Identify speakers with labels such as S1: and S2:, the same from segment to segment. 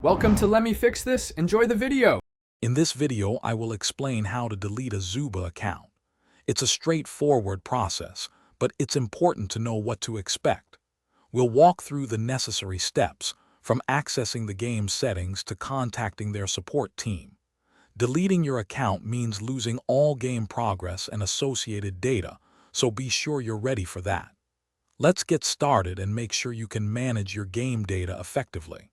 S1: Welcome to Let Me Fix This. Enjoy the video.
S2: In this video, I will explain how to delete a Zooba account. It's a straightforward process, but it's important to know what to expect. We'll walk through the necessary steps, from accessing the game's settings to contacting their support team. Deleting your account means losing all game progress and associated data, so be sure you're ready for that. Let's get started and make sure you can manage your game data effectively.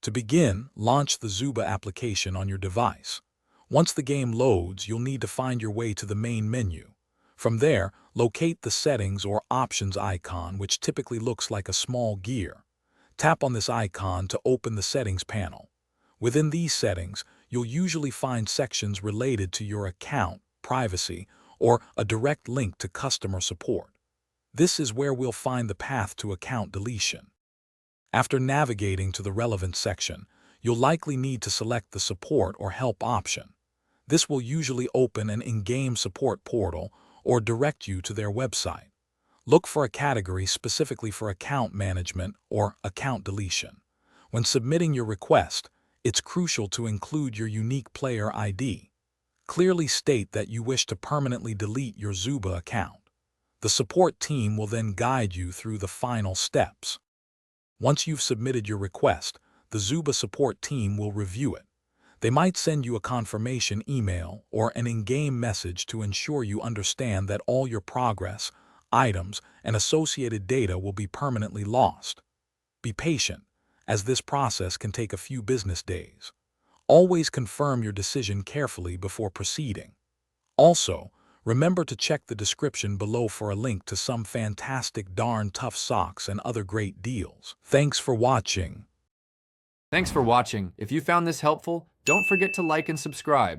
S2: To begin, launch the Zooba application on your device. Once the game loads, you'll need to find your way to the main menu. From there, locate the Settings or Options icon, which typically looks like a small gear. Tap on this icon to open the Settings panel. Within these settings, you'll usually find sections related to your account, privacy, or a direct link to customer support. This is where we'll find the path to account deletion. After navigating to the relevant section, you'll likely need to select the Support or Help option. This will usually open an in-game support portal or direct you to their website. Look for a category specifically for account management or account deletion. When submitting your request, it's crucial to include your unique player ID. Clearly state that you wish to permanently delete your Zooba account. The support team will then guide you through the final steps. Once you've submitted your request, the Zooba support team will review it. They might send you a confirmation email or an in-game message to ensure you understand that all your progress, items, and associated data will be permanently lost. Be patient, as this process can take a few business days. Always confirm your decision carefully before proceeding. Also, remember to check the description below for a link to some fantastic darn tough socks and other great deals. Thanks for watching.
S1: Thanks for watching. If you found this helpful, don't forget to like and subscribe.